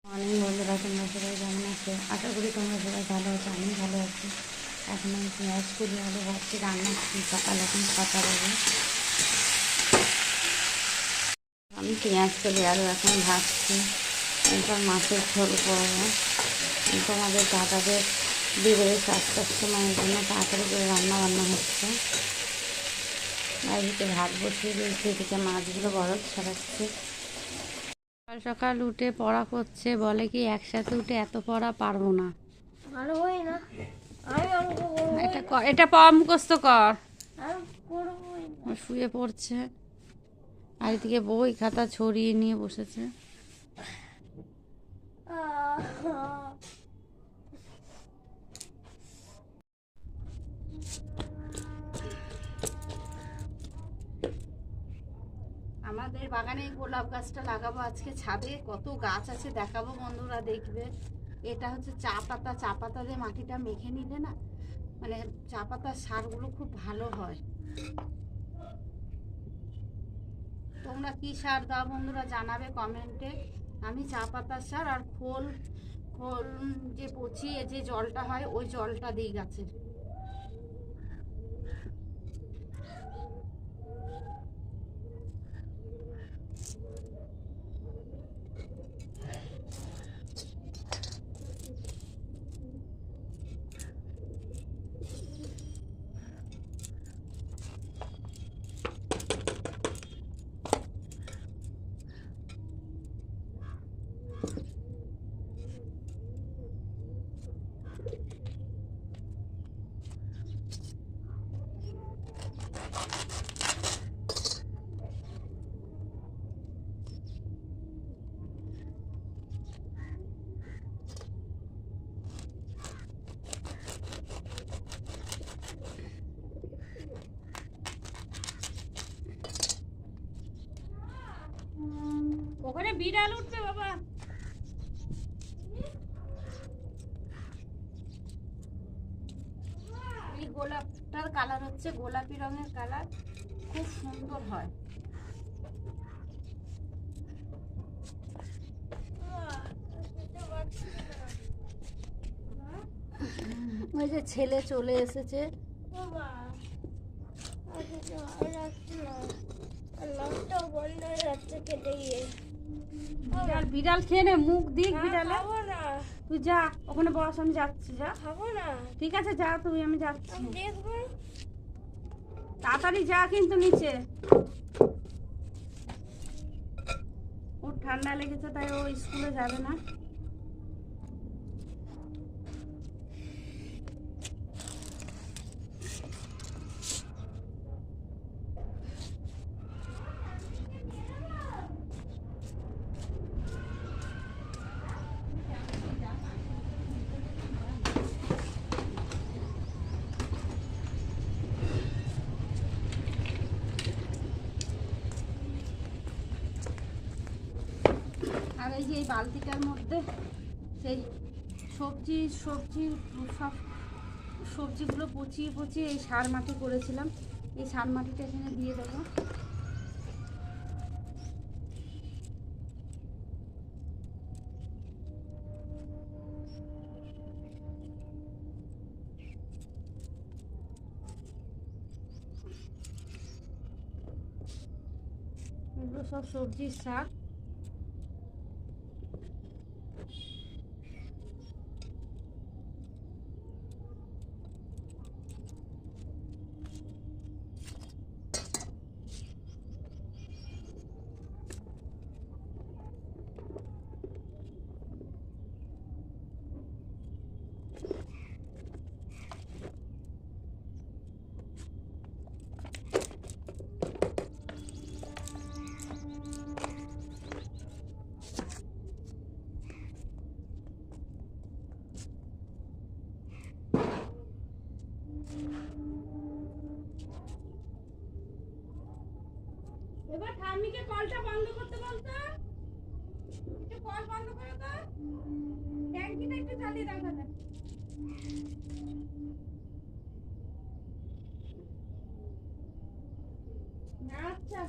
Morning বন্ধুরা, তোমরা সবাই কেমন আছো? আশা করি তোমরা সবাই ভালো আছো। আমি ভালো আছি। এখন আমি পেঁয়াজ করি আলু ভাবছি রান্না করছি। সকাল এখন 6টা বাজে। আমি পেঁয়াজ করি আলু এখন ভাজছি। এরপর মাছের ঝোল করবো। তোমাদের দাদাদের বিকেলে 7টার সময়ের জন্য তাড়াতাড়ি করে রান্না বান্না হচ্ছে। এদিকে ভাত বসিয়ে দিয়েছি, এদিকে মাছগুলো বরফ ছড়াচ্ছে। সকাল সকাল উঠে পড়া করছে, বলে কি একসাথে উঠে এত পড়া পারবো না। ভালো হয় না। এটা মুখস্থ কর। শুয়ে পড়ছে আর এদিকে বই খাতা ছড়িয়ে নিয়ে বসেছে। আমাদের বাগানে গোলাপ গাছটা লাগাবো আজকে ছাদে। কত গাছ আছে দেখাবো, বন্ধুরা দেখবে। এটা হচ্ছে চা পাতা দিয়ে মাটিটা মেখে নিলে না, মানে চা পাতার সারগুলো খুব ভালো হয়। তোমরা কি সার দাও বন্ধুরা জানাবে কমেন্টে। আমি চা পাতার সার আর খোল খোল যে পচিয়ে যে জলটা হয় ওই জলটা দিই গাছের। ওখানে বিড়াল উঠবে বাবা। এই গোলাপটার কালার হচ্ছে গোলাপি রঙের কালার, খুব সুন্দর হয়। ওই যে ছেলে চলে এসেছে। বিড়াল খেয়ে নে, মুখ দিক বিড়ালে। তুই যা ওখানে বস, আমি যাচ্ছি। যা, খাবো না। ঠিক আছে যা তুই, আমি যাচ্ছি। তাড়াতাড়ি যা কিন্তু নিচে। ওর ঠান্ডা লেগেছে তাই ও স্কুলে যাবে না। আর এই যে এই বালতিটার মধ্যে সেই সবজি সব সবজিগুলো পচিয়ে এই সার মাটি করেছিলাম, এই সার মাটিটা এখানে দিয়ে দেবো। এগুলো সব সবজির সার। এবার ঠাম্মিকে কলটা বন্ধ করতে বলতো, একটু কল বন্ধ করো তো, ট্যাঙ্কিটা একটু চালিয়ে দাও তাহলে। আচ্ছা।